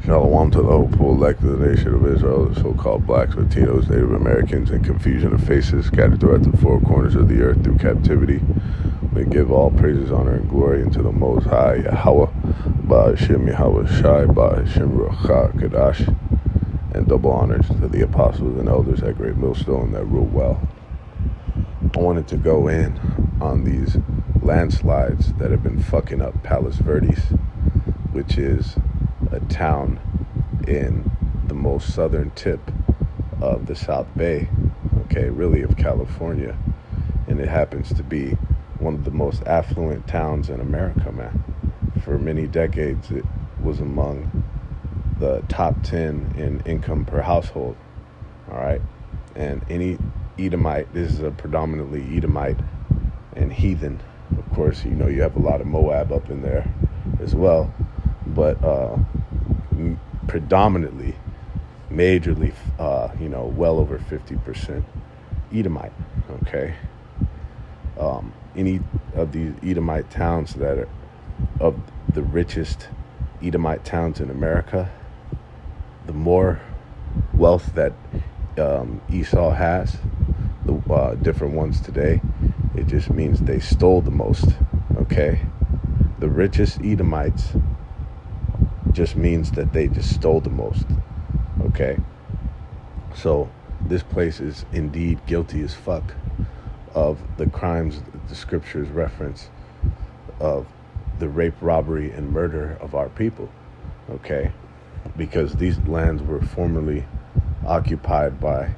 Shalom to the hopeful elect of the nation of Israel, the so-called blacks, Latinos, Native Americans, and confusion of faces scattered throughout the four corners of the earth through captivity. We give all praises, honor, and glory unto the Most High, Yahweh, Ba'ashem Yahweh Shai, Ba'ashem Ruach Kadash, and double honors to the apostles and elders at Great Millstone that rule well. I wanted to go in on these landslides that have been fucking up Palos Verdes, which is a town in the most southern tip of the South Bay, okay, really of California. And it happens to be one of the most affluent towns in America, man. For many decades, it was among the top 10 in income per household, all right? And any Edomite, this is a predominantly Edomite and heathen. Of course, you know, you have a lot of Moab up in there as well, but predominantly, majorly, well over 50% Edomite, okay? Any of these Edomite towns that are of the richest Edomite towns in America, the more wealth that Esau has, the different ones today, it just means they stole the most, okay? The richest Edomites just means that they just stole the most, okay? So this place is indeed guilty as fuck of the crimes that the scriptures reference of the rape, robbery, and murder of our people, okay? Because these lands were formerly occupied by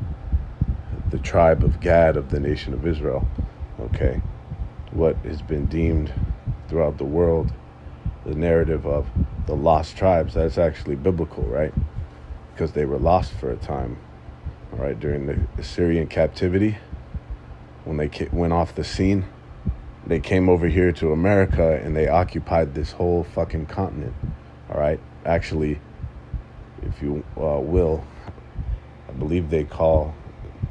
the tribe of Gad of the nation of Israel, okay? What has been deemed throughout the world the narrative of the lost tribes, that's actually biblical, right? Because they were lost for a time, all right, during the Assyrian captivity. When they went off the scene, they came over here to America and they occupied this whole fucking continent, all right? Actually, if you will, I believe they call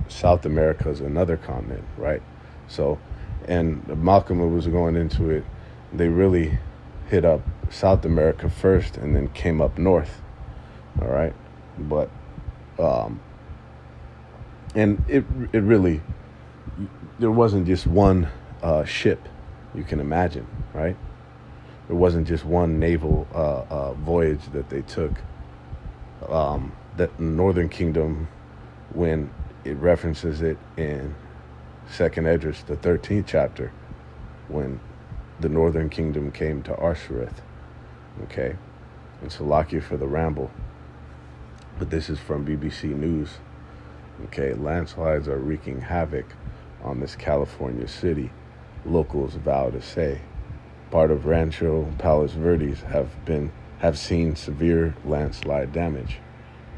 South America as another continent, right? So, and Malcolm was going into it, they really hit up South America first and then came up north, all right? But, and it really, there wasn't just one ship, you can imagine, right? There wasn't just one naval voyage that they took. That Northern Kingdom, when it references it in 2nd Esdras, the 13th chapter, when the Northern Kingdom came to Arshareth, okay? And Salakia for the ramble, but this is from BBC News, okay? Landslides are wreaking havoc on this California city, locals vow to say. Part of Rancho Palos Verdes have seen severe landslide damage,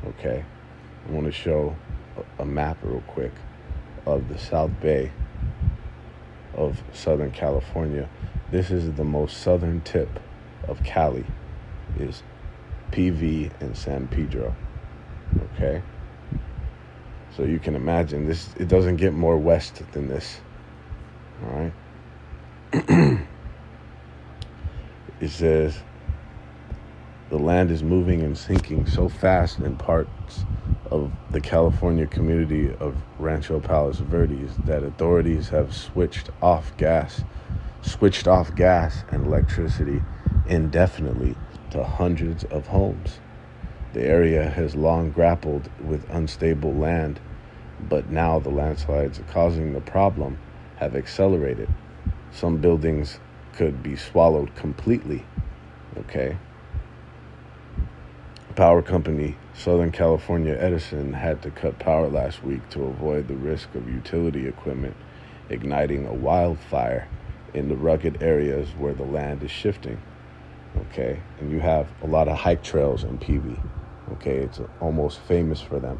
okay? I want to show a map real quick of the South Bay of Southern California. This is the most southern tip of Cali, is PV and San Pedro, okay? So you can imagine this, it doesn't get more west than this, all right? It says, the land is moving and sinking so fast in parts of the California community of Rancho Palos Verdes that authorities have switched off gas and electricity indefinitely to hundreds of homes. The area has long grappled with unstable land, but now the landslides causing the problem have accelerated. Some buildings could be swallowed completely, okay? Power company Southern California Edison had to cut power last week to avoid the risk of utility equipment igniting a wildfire in the rugged areas where the land is shifting, okay? And you have a lot of hike trails in PV, okay? It's almost famous for them.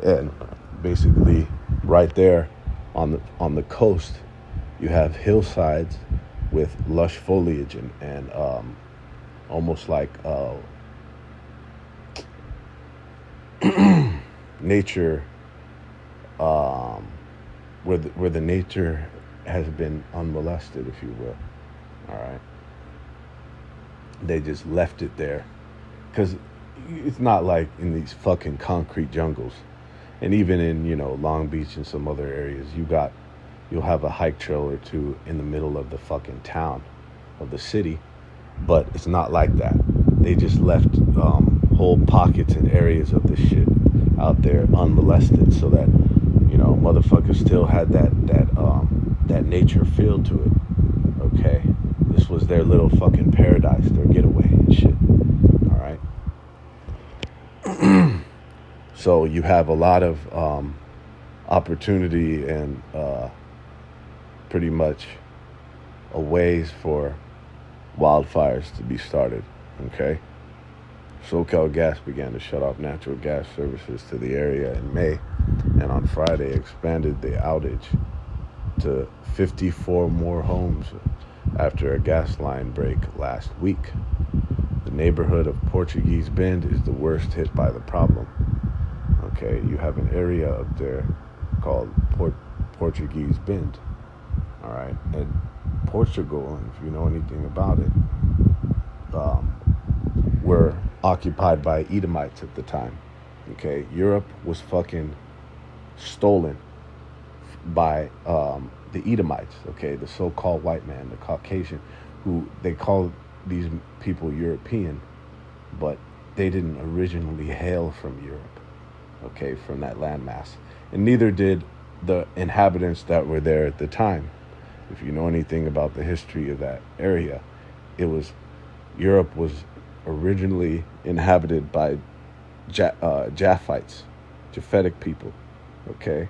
And basically right there on the coast, you have hillsides with lush foliage and almost like nature, where the nature has been unmolested, if you will. All right. They just left it there because it's not like in these fucking concrete jungles. And even in, Long Beach and some other areas, you'll have a hike trail or two in the middle of the fucking town of the city, but it's not like that. They just left whole pockets and areas of this shit out there unmolested, so that motherfuckers still had that nature feel to it. Okay, this was their little fucking paradise, their getaway and shit. All right. So you have a lot of opportunity and pretty much a ways for wildfires to be started. Okay. SoCal Gas began to shut off natural gas services to the area in May, and on Friday expanded the outage to 54 more homes after a gas line break last week. The neighborhood of Portuguese Bend is the worst hit by the problem. Okay, you have an area up there called Portuguese Bend. All right, and Portugal, if you know anything about it, were occupied by Edomites at the time. Okay, Europe was fucking stolen by the Edomites. Okay, the so-called white man, the Caucasian, who they call these people European, but they didn't originally hail from Europe. Okay, from that landmass, and neither did the inhabitants that were there at the time. If you know anything about the history of that area, Europe was originally inhabited by Japhites, Japhetic people, okay?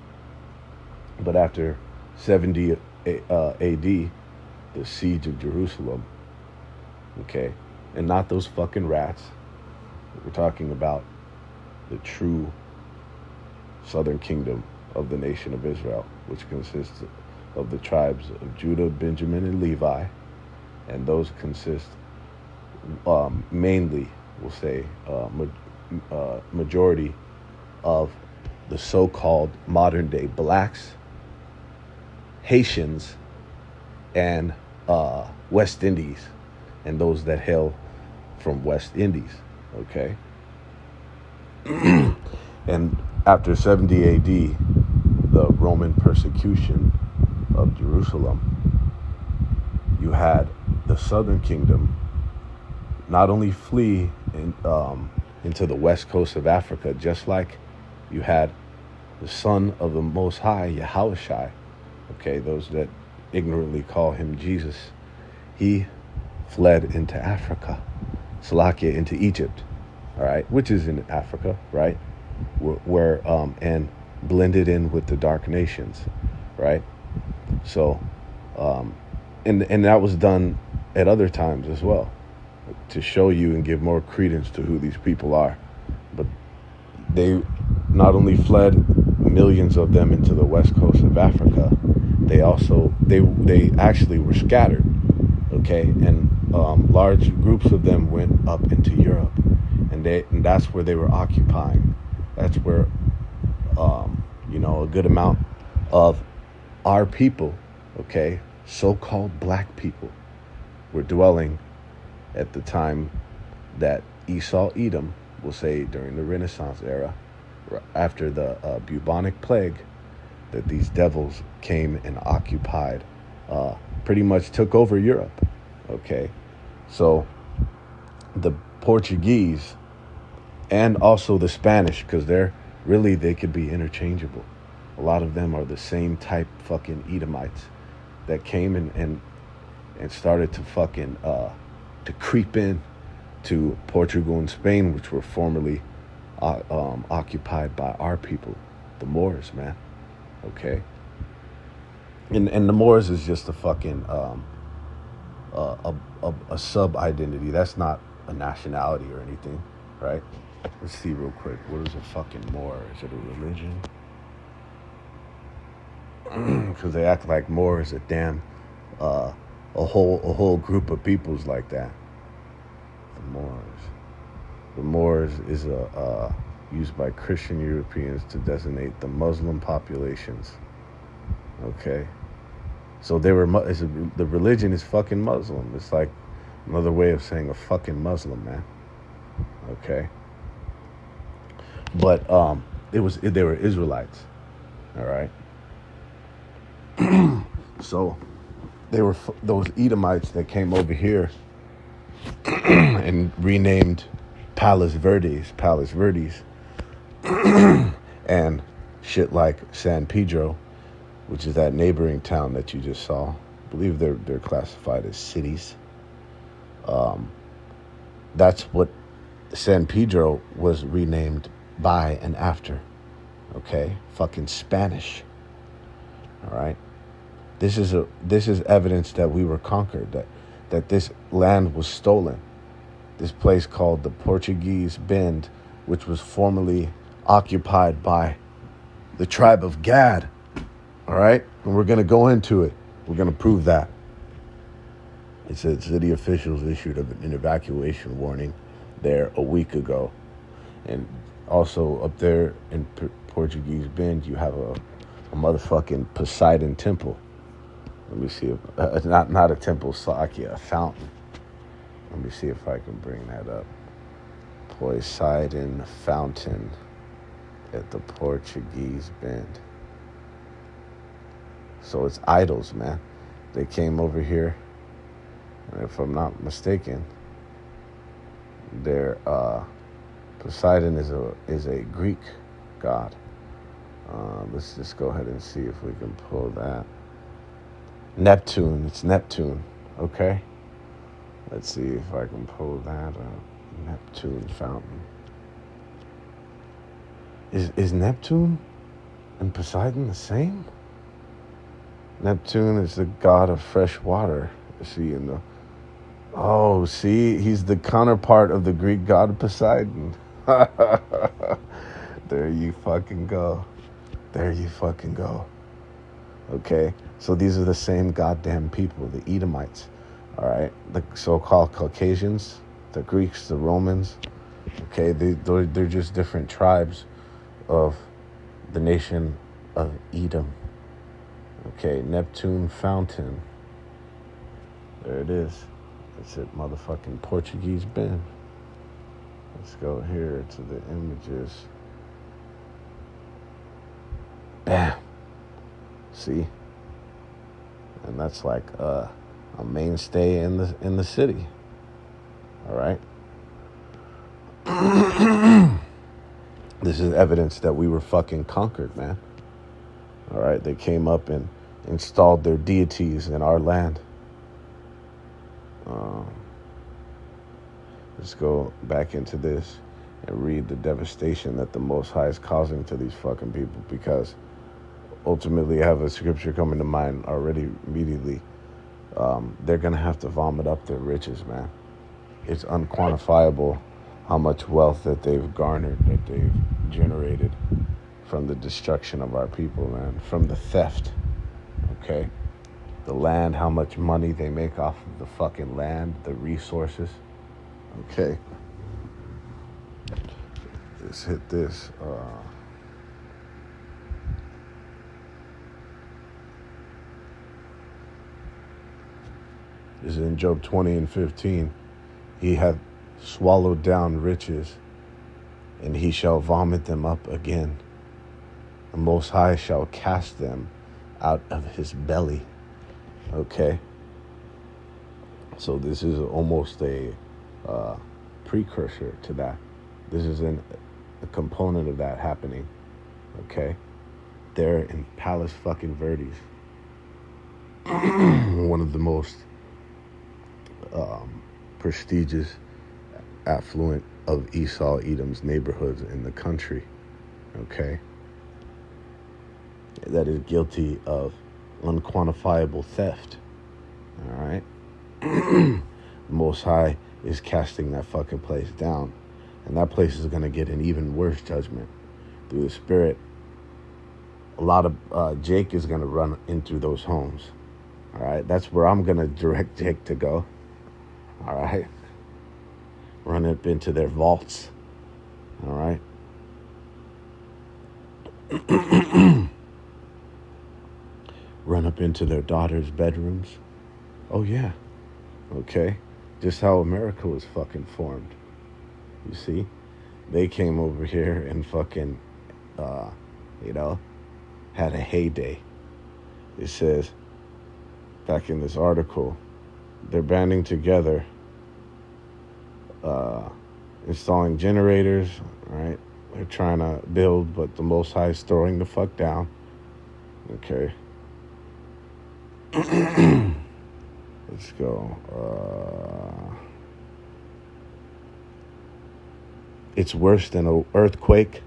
But after 70 AD, the siege of Jerusalem, okay? And not those fucking rats. We're talking about the true southern kingdom of the nation of Israel, which consists of the tribes of Judah, Benjamin, and Levi, and those consist mainly, we'll say, majority of the so-called modern-day blacks, Haitians, and West Indies, and those that hail from West Indies, okay? And after 70 AD, the Roman persecution of Jerusalem, you had the southern kingdom not only flee into the west coast of Africa, just like you had the son of the Most High, Yahushua, okay, those that ignorantly call him Jesus, he fled into Africa, Salakia, into Egypt, all right, which is in Africa, right, where and blended in with the dark nations, right? So, and that was done at other times as well, to show you and give more credence to who these people are. But they not only fled, millions of them, into the west coast of Africa, they also they actually were scattered, okay, and large groups of them went up into Europe, and that's where they were occupying. That's where a good amount of our people, okay, so-called black people, were dwelling at the time that Esau, Edom, we'll say during the Renaissance era, after the bubonic plague, that these devils came and occupied, pretty much took over Europe, okay? So the Portuguese and also the Spanish, because they could be interchangeable. A lot of them are the same type fucking Edomites that came and started to fucking to creep in to Portugal and Spain, which were formerly occupied by our people, the Moors, man. Okay, and the Moors is just a fucking a sub identity. That's not a nationality or anything, right? Let's see real quick. What is a fucking Moor? Is it a religion? Because they act like Moor is a damn a whole group of peoples like that. The Moors is used by Christian Europeans to designate the Muslim populations. Okay, so the religion is fucking Muslim. It's like Another way of saying a fucking Muslim, man. Okay. But they were Israelites. All right. So they were those Edomites that came over here and renamed Palos Verdes, and shit like San Pedro, which is that neighboring town that you just saw. I believe they're classified as cities. That's what San Pedro was renamed by and after. Okay, fucking Spanish. All right. This is evidence that we were conquered, that this land was stolen. This place called the Portuguese Bend, which was formerly occupied by the tribe of Gad. All right? And we're going to go into it. We're going to prove that. It said city officials issued an evacuation warning there a week ago. And also up there in Portuguese Bend, you have a motherfucking Poseidon temple. Let me see if not a temple, Sakya, a fountain. Let me see if I can bring that up. Poseidon fountain at the Portuguese Bend. So it's idols, man. They came over here, and if I'm not mistaken, their Poseidon is a Greek god. Let's just go ahead and see if we can pull that. Neptune. It's Neptune. Okay. Let's see if I can pull that up. Neptune fountain. Is Neptune and Poseidon the same? Neptune is the god of fresh water. See in the. Oh, see, he's the counterpart of the Greek god Poseidon. There you fucking go. There you fucking go. Okay, so these are the same goddamn people, the Edomites. All right, the so-called Caucasians, the Greeks, the Romans. Okay, they're just different tribes of the nation of Edom. Okay, Neptune Fountain. There it is. It's at motherfucking Portuguese Bend. Let's go here to the images. Bam. See? And that's like a mainstay in the city. All right? This is evidence that we were fucking conquered, man. All right? They came up and installed their deities in our land. Let's go back into this and read the devastation that the Most High is causing to these fucking people, because ultimately I have a scripture coming to mind already immediately. They're going to have to vomit up their riches, man. It's unquantifiable how much wealth that they've garnered, that they've generated from the destruction of our people, man, from the theft, okay? The land, how much money they make off of the fucking land, the resources, okay? Let's hit this. This is in Job 20:15. He hath swallowed down riches, and he shall vomit them up again. The Most High shall cast them out of his belly. Okay? So this is almost a precursor to that. This is a component of that happening. Okay? They're in Palos fucking Verdes. One of the most prestigious, affluent of Esau, Edom's neighborhoods in the country. Okay? That is guilty of unquantifiable theft. All right? The Most High is casting that fucking place down. And that place is going to get an even worse judgment through the Spirit. A lot of Jake is going to run into those homes. All right? That's where I'm going to direct Jake to go. All right? Run up into their vaults. All right? Run up into their daughters' bedrooms. Oh, yeah. Okay? Just how America was fucking formed. You see? They came over here and fucking, uh, you know, had a heyday. It says, back in this article, they're banding together, uh, installing generators, right? They're trying to build, but the Most High is throwing the fuck down. Okay. Let's go. It's worse than an earthquake.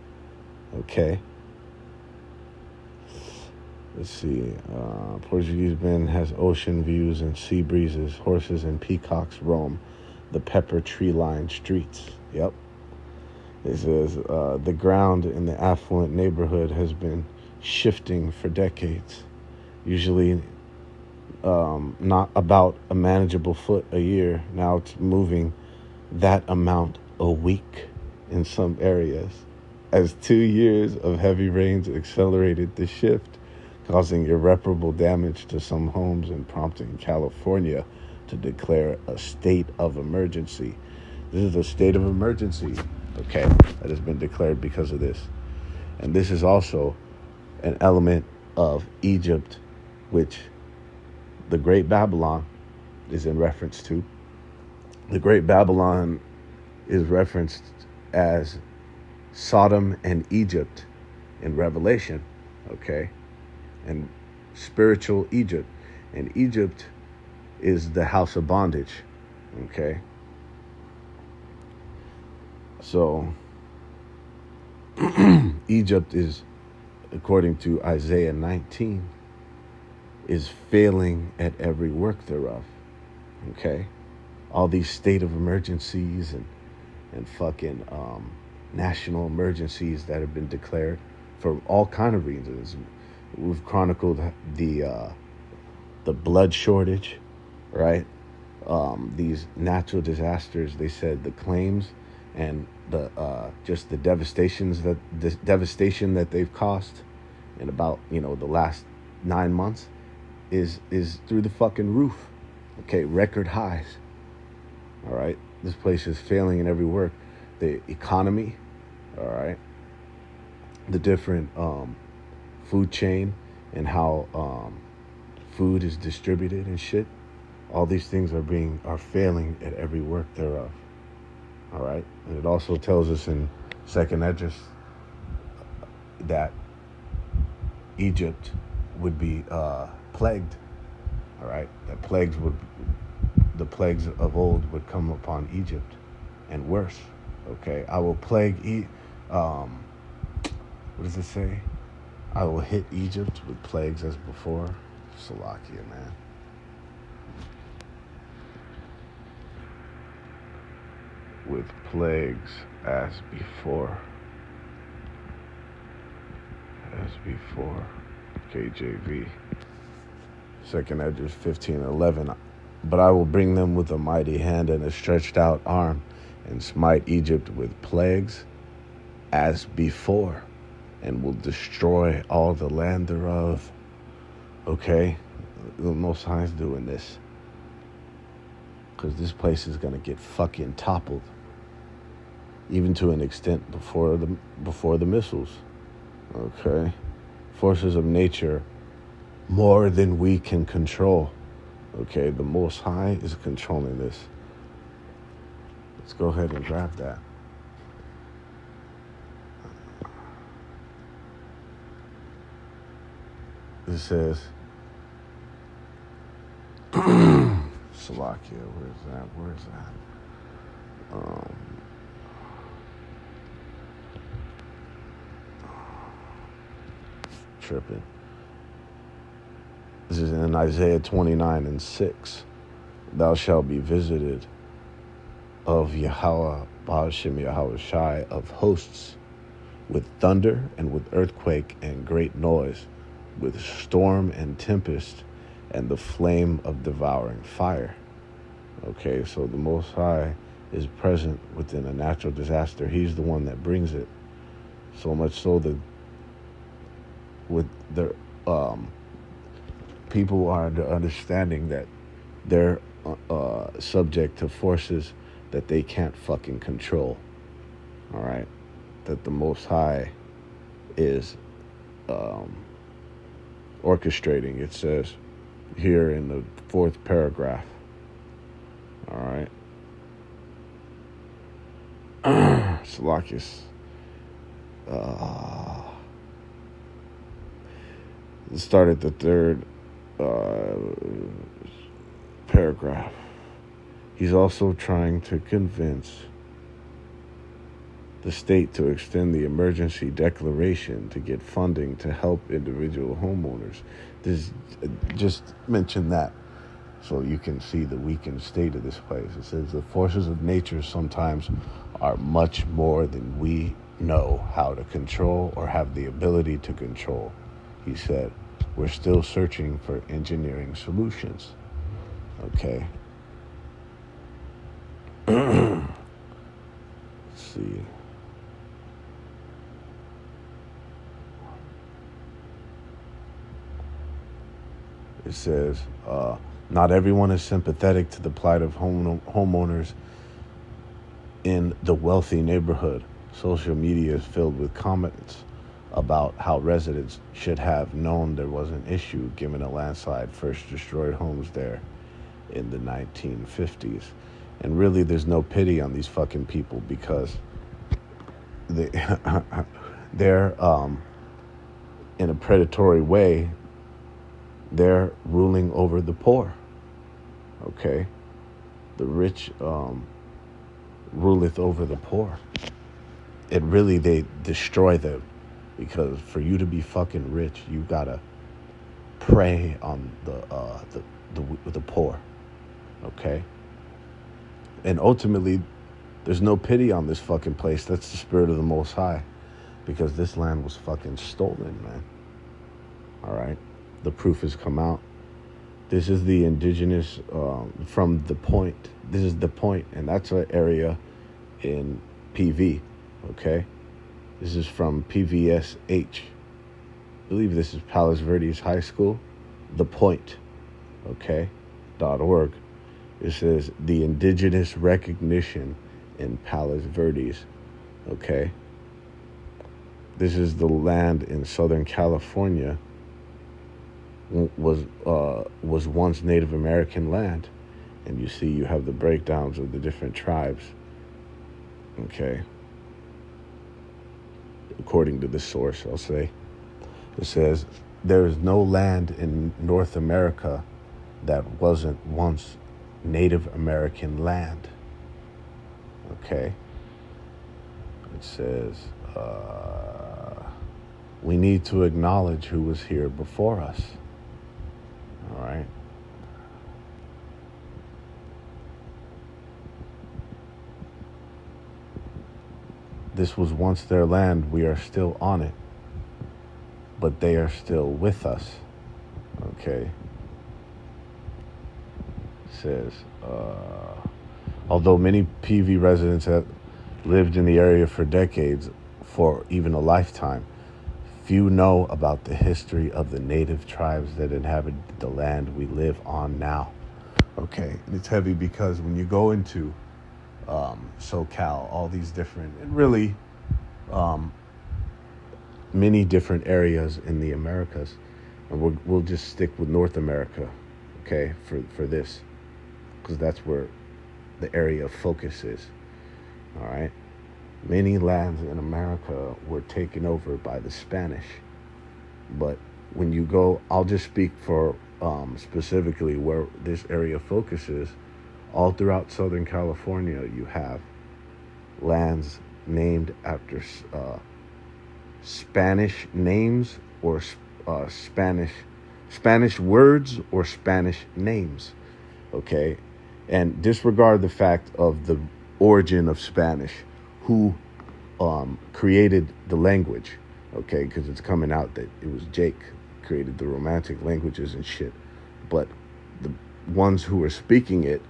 Okay. Let's see. Portuguese Bend has ocean views and sea breezes. Horses and peacocks roam the pepper tree-lined streets. Yep. It says the ground in the affluent neighborhood has been shifting for decades. Usually not about a manageable foot a year. Now it's moving that amount a week in some areas, as 2 years of heavy rains accelerated the shift, causing irreparable damage to some homes and prompting California to declare a state of emergency. This is a state of emergency, okay, that has been declared because of this. And this is also an element of Egypt, which the Great Babylon is in reference to. The Great Babylon is referenced as Sodom and Egypt in Revelation, okay? And spiritual Egypt. And Egypt is the house of bondage, okay? So, Egypt is, according to Isaiah 19, is failing at every work thereof, okay? All these state of emergencies and fucking national emergencies that have been declared for all kind of reasons. We've chronicled the blood shortage, right? These natural disasters. They said the claims and the just the devastation that they've caused in about the last 9 months is through the fucking roof. Okay, record highs. All right, this place is failing in every work. The economy, all right, the different food chain and how food is distributed and shit. All these things are failing at every work thereof. All right, and it also tells us in Second Esdras that Egypt would be plagued. All right, that the plagues of old would come upon Egypt, and worse. Okay, I will plague what does it say? I will hit Egypt with plagues as before. Salakia, man. With plagues as before. As before. KJV. Second Esdras 15:11. But I will bring them with a mighty hand and a stretched out arm, and smite Egypt with plagues as before, and will destroy all the land thereof. Okay? The Most High is doing this, because this place is going to get fucking toppled, even to an extent before the missiles. Okay? Forces of nature more than we can control. Okay, the Most High is controlling this. Let's go ahead and grab that. It says, Salakia, where's that? Tripping. This is in Isaiah 29:6. Thou shalt be visited of Yahweh, Ba'ashem Yahweh Shai of hosts, with thunder and with earthquake and great noise, with storm and tempest and the flame of devouring fire. Okay, so the Most High is present within a natural disaster. He's the one that brings it. So much so that with the people are under understanding that they're subject to forces that they can't fucking control. All right, that the Most High is um, orchestrating. It says here in the fourth paragraph. All right. Salakis. Started the third paragraph. He's also trying to convince the state to extend the emergency declaration to get funding to help individual homeowners. This just mention that so you can see the weakened state of this place. It says the forces of nature sometimes are much more than we know how to control or have the ability to control. He said, we're still searching for engineering solutions. Okay. Let's see. It says, not everyone is sympathetic to the plight of homeowners in the wealthy neighborhood. Social media is filled with comments about how residents should have known there was an issue given a landslide first destroyed homes there in the 1950s. And really, there's no pity on these fucking people because they're in a predatory way, they're ruling over the poor. Okay? The rich ruleth over the poor. It really, they destroy them because for you to be fucking rich, you gotta prey on the poor. Okay? And ultimately, there's no pity on this fucking place. That's the spirit of the Most High. Because this land was fucking stolen, man. All right? The proof has come out. This is the indigenous, from the point. This is the point, and that's an area in PV, okay? This is from PVSH. I believe this is Palos Verdes High School. The Point, okay? .org. It says the indigenous recognition in Palos Verdes, okay? This is the land in Southern California was once Native American land, and you see you have the breakdowns of the different tribes. Okay, according to the source, I'll say it says there is no land in North America that wasn't once Native American land. Okay, it says we need to acknowledge who was here before us. All right. This was once their land. We are still on it. But they are still with us. Okay. It says, although many PV residents have lived in the area for decades, for even a lifetime, few know about the history of the native tribes that inhabit the land we live on now. Okay, and it's heavy because when you go into SoCal, all these different, and really many different areas in the Americas, and we'll just stick with North America, okay, for this, because that's where the area of focus is, all right? Many lands in America were taken over by the Spanish. But when you go, I'll just speak for specifically where this area focuses. All throughout Southern California, you have lands named after Spanish names or Spanish words or Spanish names. Okay? And disregard the fact of the origin of Spanish. Who created the language, okay, because it's coming out that it was Jake created the romantic languages and shit, but the ones who were speaking it,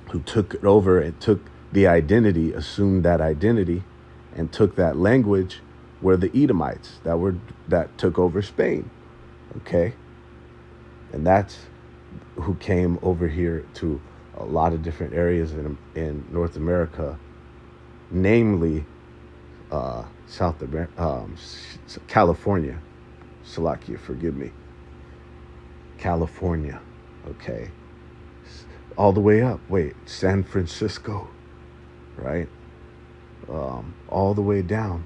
who took it over and took the identity, assumed that identity, and took that language, were the Edomites that took over Spain, okay, and that's who came over here to a lot of different areas in North America, namely South America, California. Salakia, forgive me. California, okay, all the way up. Wait, San Francisco, right? All the way down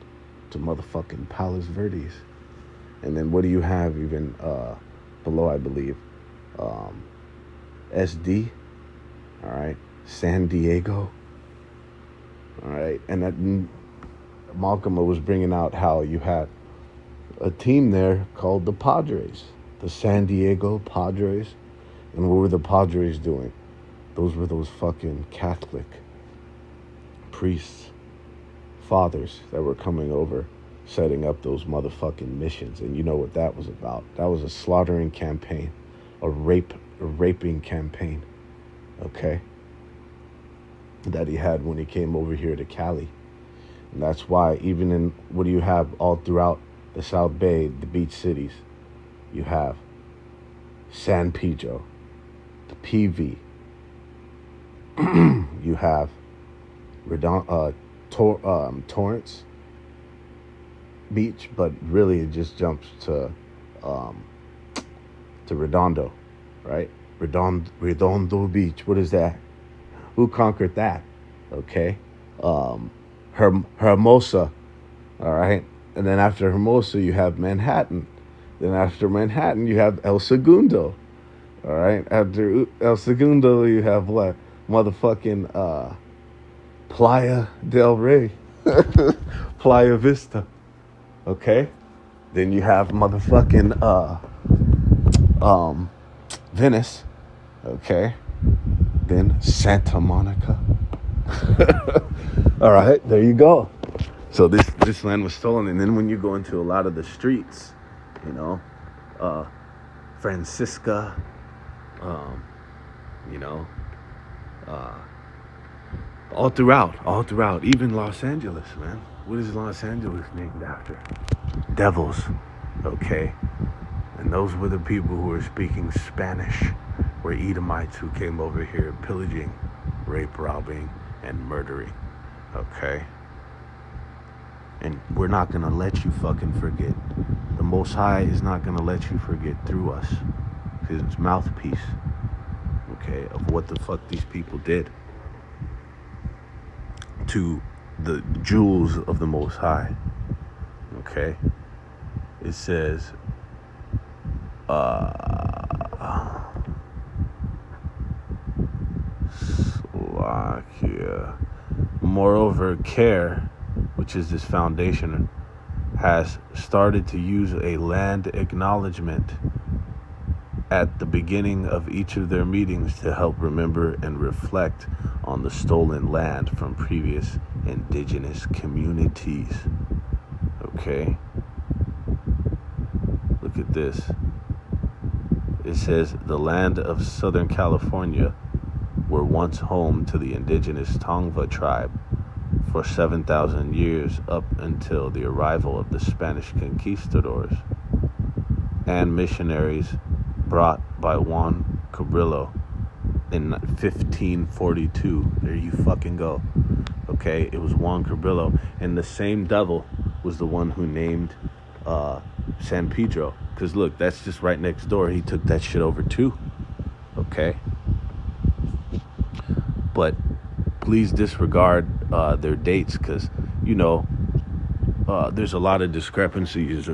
to motherfucking Palos Verdes, and then what do you have even below? I believe SD. All right, San Diego. All right, and that Malcolm was bringing out how you had a team there called the Padres, the San Diego Padres. And what were the Padres doing? Those were those fucking Catholic priests, fathers that were coming over, setting up those motherfucking missions. And you know what that was about? That was a slaughtering campaign, a raping campaign, okay? That he had when he came over here to Cali. And that's why even in, what do you have all throughout the South Bay, the beach cities? You have San Pedro, the PV. You have Torrance Beach, but really it just jumps to Redondo, right? Redondo Beach. What is that? Who conquered that? Okay. Hermosa, all right? And then after Hermosa, you have Manhattan. Then after Manhattan, you have El Segundo, all right? After El Segundo, you have what? Motherfucking Playa del Rey, Playa Vista, okay? Then you have motherfucking Venice, okay? Then Santa Monica. All right, there you go. So this land was stolen, and then when you go into a lot of the streets, you know, Francisca, you know, all throughout, even Los Angeles, man. What is Los Angeles named after? Devils, okay? And those were the people who were speaking Spanish, were Edomites who came over here pillaging, rape, robbing, and murdering, okay? And we're not going to let you fucking forget. The Most High is not going to let you forget through us, his mouthpiece, okay, of what the fuck these people did to the jewels of the Most High, okay? It says, Slovakia. Moreover, CARE, which is this foundation, has started to use a land acknowledgement at the beginning of each of their meetings to help remember and reflect on the stolen land from previous indigenous communities. Okay? Look at this. It says the land of Southern California were once home to the indigenous Tongva tribe for 7,000 years, up until the arrival of the Spanish conquistadors and missionaries brought by Juan Cabrillo in 1542. There you fucking go. Okay, it was Juan Cabrillo, and the same devil was the one who named San Pedro. Because look, that's just right next door. He took that shit over too. Okay? But please disregard their dates, because, you know, there's a lot of discrepancies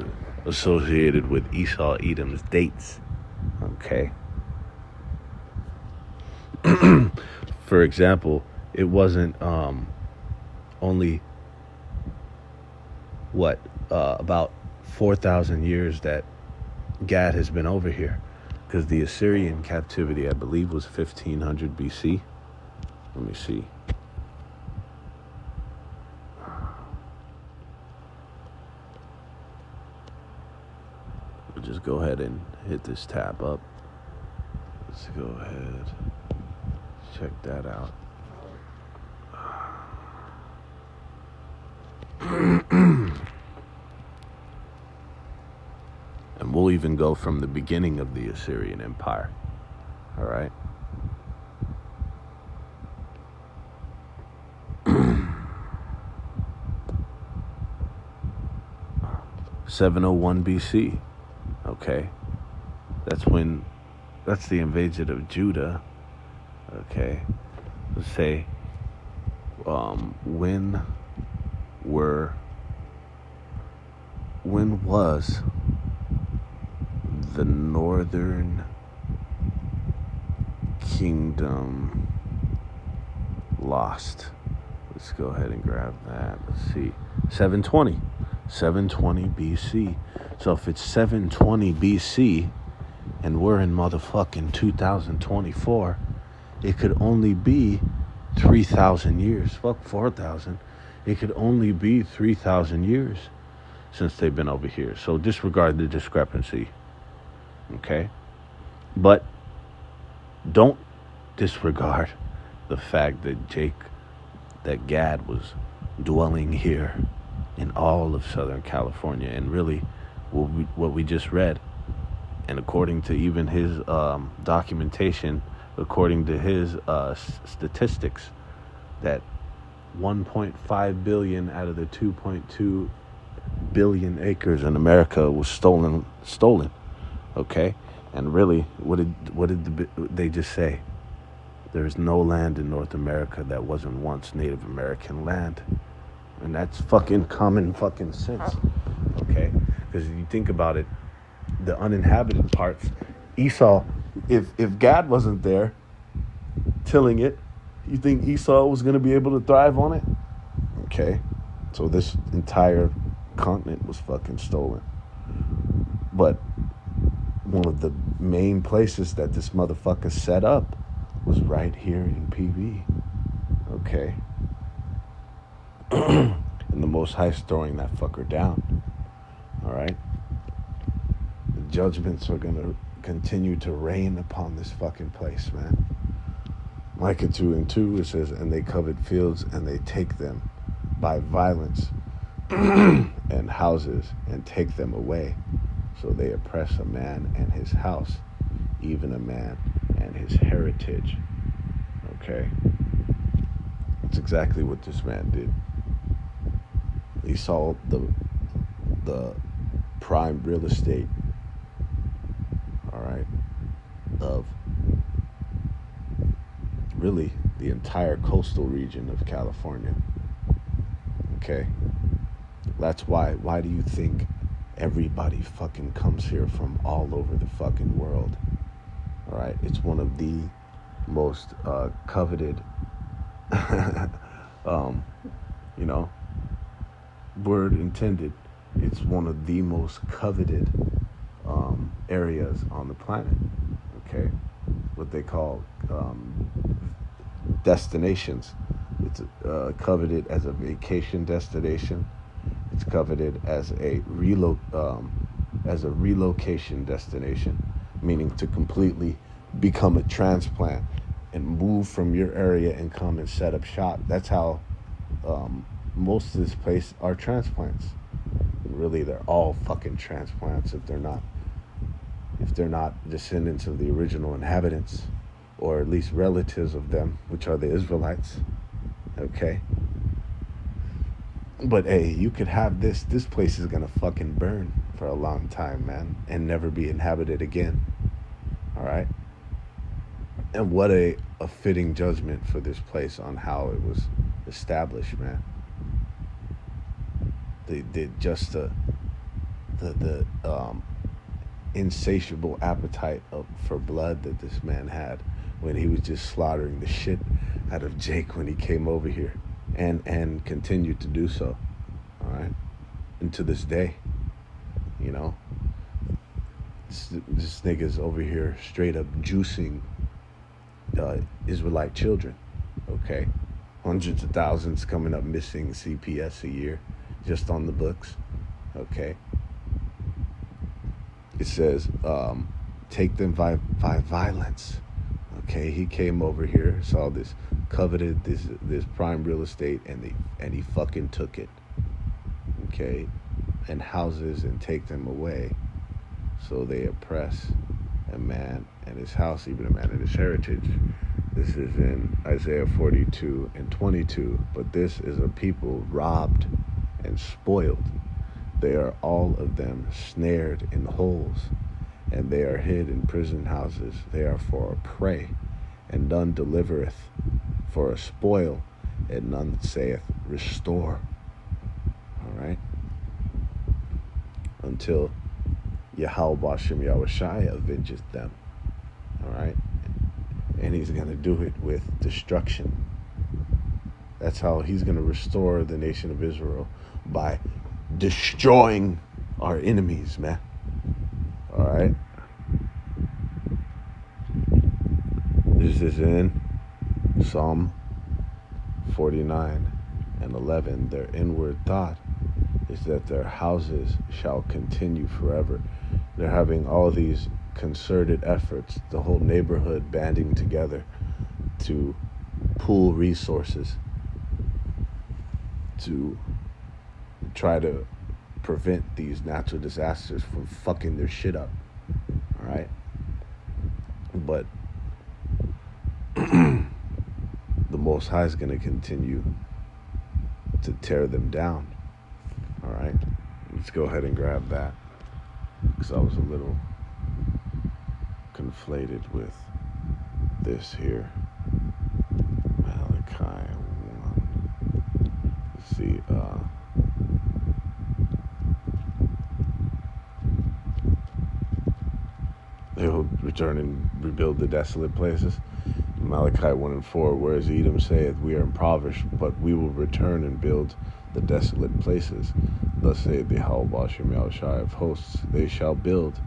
associated with Esau Edom's dates. Okay? For example, it wasn't only, about 4,000 years that Gad has been over here, because the Assyrian captivity, I believe, was 1500 BC. Let me see. We'll just go ahead and hit this tab up. Let's go ahead, check that out. And we'll even go from the beginning of the Assyrian Empire. All right? 701 BC. Okay, that's the invasion of Judah. Okay, let's say, when was the northern kingdom lost? Let's go ahead and grab that. Let's see. 720 BC. So if it's 720 BC and we're in motherfucking 2024, it could only be 3,000 years. Fuck 4,000. It could only be 3,000 years since they've been over here. So disregard the discrepancy. Okay? But don't disregard the fact that Gad was dwelling here in all of Southern California. And really, what we just read, and according to even his documentation, according to his statistics, that 1.5 billion out of the 2.2 billion acres in America was stolen. Okay? And really, what did they just say? There's no land in North America that wasn't once Native American land. And that's fucking common fucking sense. Okay? Because if you think about it, the uninhabited parts, Esau, if Gad wasn't there tilling it, you think Esau was going to be able to thrive on it? Okay? So this entire continent was fucking stolen. But one of the main places that this motherfucker set up was right here in PB. Okay? And the Most High's throwing that fucker down. Alright? The judgments are gonna continue to rain upon this fucking place, man. Micah 2:2, it says, and they covet fields and they take them by violence and houses and take them away. So they oppress a man and his house, even a man and his heritage. Okay? That's exactly what this man did. He saw the prime real estate, all right, of really the entire coastal region of California. Okay? That's why do you think everybody fucking comes here from all over the fucking world? All right? It's one of the most coveted, you know, word intended, it's one of the most coveted areas on the planet. Okay? What they call destinations. It's coveted as a vacation destination. It's coveted as a relocation destination, meaning to completely become a transplant and move from your area and come and set up shop. That's how most of this place are transplants. And really, they're all fucking transplants if they're not descendants of the original inhabitants, or at least relatives of them, which are the Israelites. Okay? But hey, you could have this place is gonna fucking burn for a long time, man, and never be inhabited again. Alright? And what a fitting judgment for this place on how it was established, man. They did just the insatiable appetite for blood that this man had when he was just slaughtering the shit out of Jake when he came over here, and continued to do so. All right, and to this day, you know, this nigga's over here straight up juicing Israelite children. Okay, hundreds of thousands coming up missing CPS a year, just on the books. Okay. It says, take them by violence. Okay, he came over here, saw this coveted this prime real estate, and he fucking took it. Okay, and houses and take them away. So they oppress a man and his house, even a man and his heritage. This is in Isaiah 42 and 22. But this is a people robbed and spoiled. They are all of them snared in holes, and they are hid in prison houses. They are for a prey, and none delivereth, for a spoil, and none saith, restore. All right? Until Yahweh Bashem Yahushai avengeth them. All right? And he's going to do it with destruction. That's how he's going to restore the nation of Israel, by destroying our enemies, man. All right? This is in Psalm 49 and 11. Their inward thought is that their houses shall continue forever. They're having all these concerted efforts, the whole neighborhood banding together to pool resources to try to prevent these natural disasters from fucking their shit up. All right? But the Most High is going to continue to tear them down. All right? Let's go ahead and grab that, because I was a little conflated with this here. Malachi 1. Let's see. They will return and rebuild the desolate places. Malachi 1 and 4, whereas Edom saith, we are impoverished, but we will return and build the desolate places. Thus saith the Yahweh Bashem Yahushai of hosts, they shall build,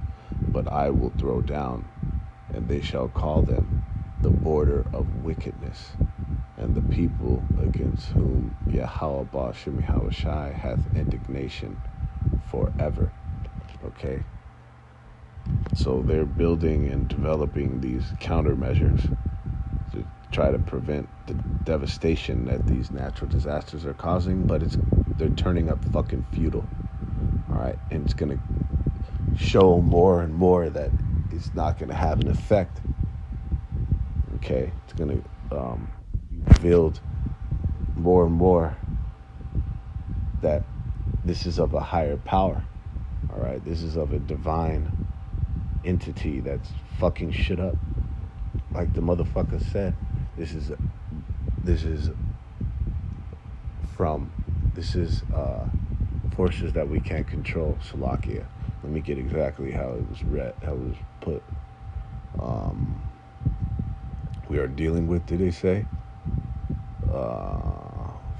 but I will throw down, and they shall call them the border of wickedness, and the people against whom Yahweh Bashem Yahushai hath indignation forever. Okay? So they're building and developing these countermeasures to try to prevent the devastation that these natural disasters are causing, but they're turning up fucking futile. All right? And it's going to show more and more that it's not going to have an effect. Okay? It's going to build more and more that this is of a higher power. All right? This is of a divine entity that's fucking shit up. Like the motherfucker said, this is forces that we can't control. Salakia. Let me get exactly how it was read, how it was put. We are dealing with, did they say?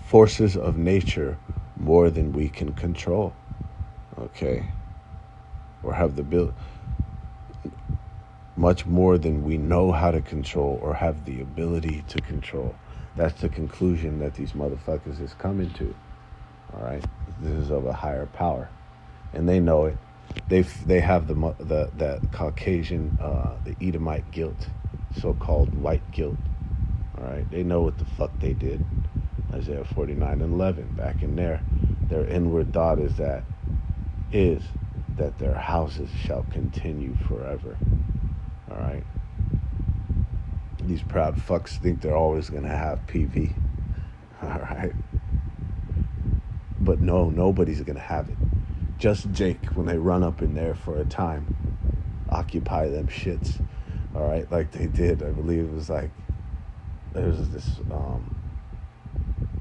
Forces of nature more than we can control. Okay. Or have the ability, much more than we know how to control or have the ability to control. That's the conclusion that these motherfuckers is coming to. All right, this is of a higher power, and they know it. They have the Caucasian, the Edomite guilt, so-called white guilt. All right, they know what the fuck they did. Isaiah 49 and 11, back in there, their inward thought is that their houses shall continue forever. All right. These proud fucks think they're always going to have PV. All right. But no, nobody's going to have it. Just Jake, when they run up in there for a time, occupy them shits. All right. Like they did. I believe it was like, there was this,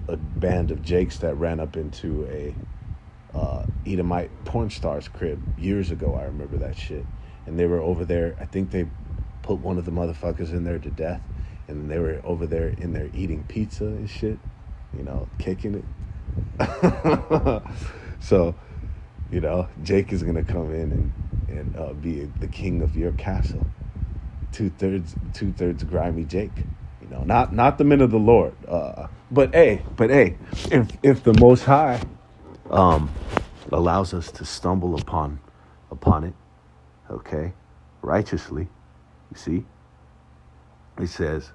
a band of Jakes that ran up into a Edomite porn star's crib years ago. I remember that shit. And they were over there, I think they put one of the motherfuckers in there to death, and they were over there in there eating pizza and shit, you know, kicking it. So, you know, Jake is gonna come in and be the king of your castle. Two-thirds grimy Jake. You know, not the men of the Lord. But hey, if the Most High allows us to stumble upon it, okay, righteously, you see, it says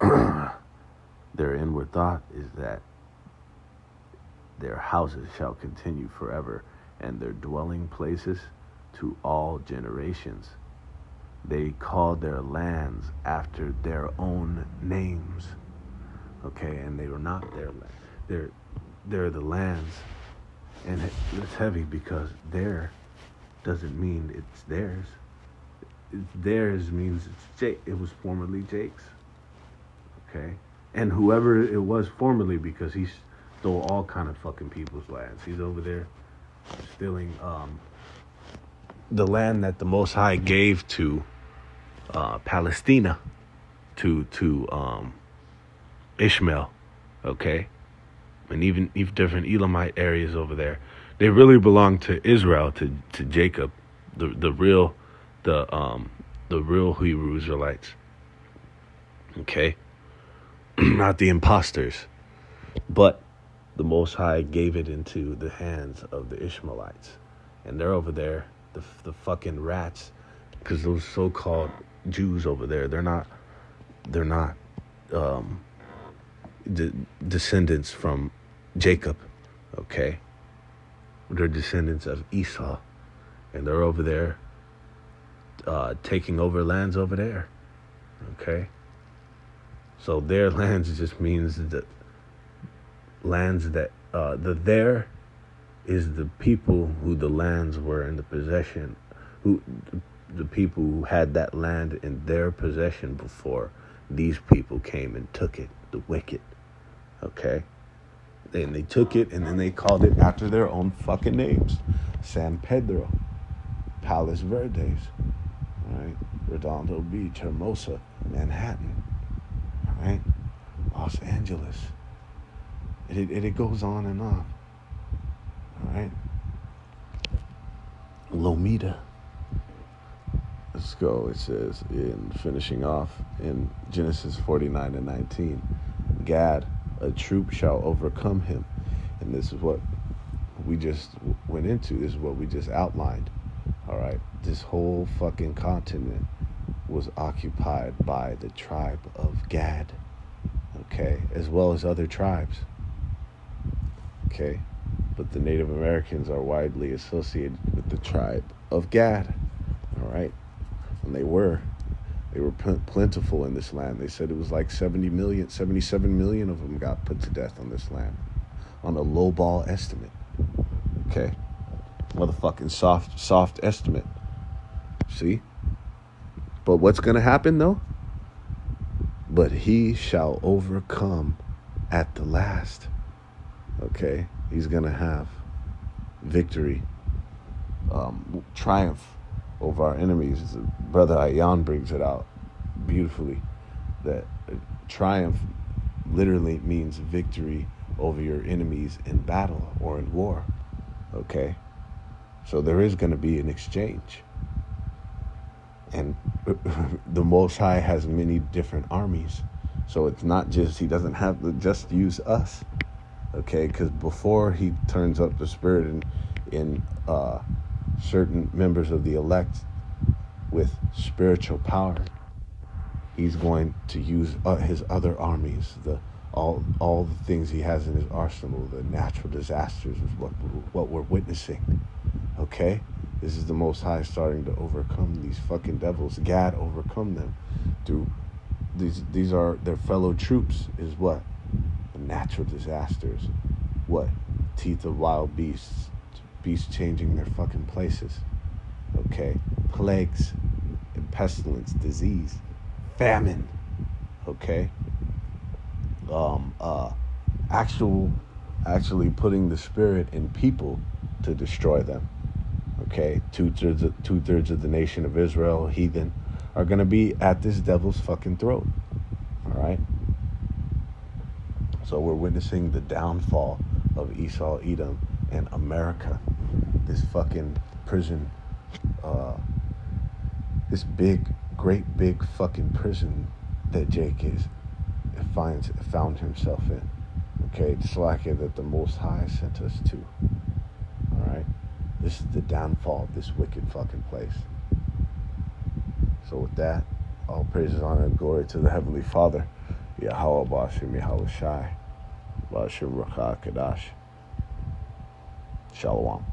their inward thought is that their houses shall continue forever, and their dwelling places to all generations. They called their lands after their own names. Okay, and they were not their land. They're the lands, and it's heavy because their doesn't mean it's theirs. Theirs means it's Jake. It was formerly Jake's. Okay, and whoever it was formerly, because he stole all kind of fucking people's lands. He's over there stealing the land that the Most High gave to Palestina, to Ishmael. Okay, and even different Elamite areas over there. They really belong to Israel, to Jacob, the real Hebrew Israelites. Okay, not the imposters, but the Most High gave it into the hands of the Ishmaelites, and they're over there, the fucking rats, because those so-called Jews over there, they're not descendants from Jacob, okay? They're descendants of Esau, and they're over there taking over lands over there, okay? So their lands just means that lands that the there is the people who the lands were in the possession, who the people who had that land in their possession before these people came and took it, the wicked, okay? And they took it, and then they called it after their own fucking names. San Pedro, Palos Verdes, right? Redondo Beach, Hermosa, Manhattan, all right? Los Angeles. It goes on and on, all right? Lomita. Let's go. It says, in finishing off in Genesis 49:19, Gad, a troop shall overcome him. And this is what we just went into. This is what we just outlined. All right. This whole fucking continent was occupied by the tribe of Gad. Okay. As well as other tribes. Okay. But the Native Americans are widely associated with the tribe of Gad. All right. And they were plentiful in this land. They said it was like 77 million of them got put to death on this land, on a lowball estimate. Okay, motherfucking soft estimate. See, but what's gonna happen though? But he shall overcome at the last. Okay, he's gonna have victory, triumph over our enemies. Brother Ayan brings it out beautifully, that triumph literally means victory over your enemies in battle or in war, okay? So there is going to be an exchange. And the Most High has many different armies. So it's not just, he doesn't have to just use us, okay? Because before he turns up the spirit in certain members of the elect with spiritual power, he's going to use his other armies, all the things he has in his arsenal. The natural disasters is what we're witnessing. Okay, this is the Most High starting to overcome these fucking devils. Gad overcome them through these are their fellow troops. Is what? The natural disasters. What? Teeth of wild beasts changing their fucking places. Okay, plagues and pestilence, disease, famine. Okay, actually putting the spirit in people to destroy them. Okay, two-thirds of the nation of Israel, heathen, are gonna be at this devil's fucking throat. All right. So we're witnessing the downfall of Esau, Edom, and America. This fucking prison, this great big fucking prison that Jake found himself in. Okay, just like it that the Most High sent us to. All right, this is the downfall of this wicked fucking place. So with that, all praises, honor, and glory to the Heavenly Father, Yahweh Bashim Yahweh Shai, Bashim Rakah Kadash. Shalom.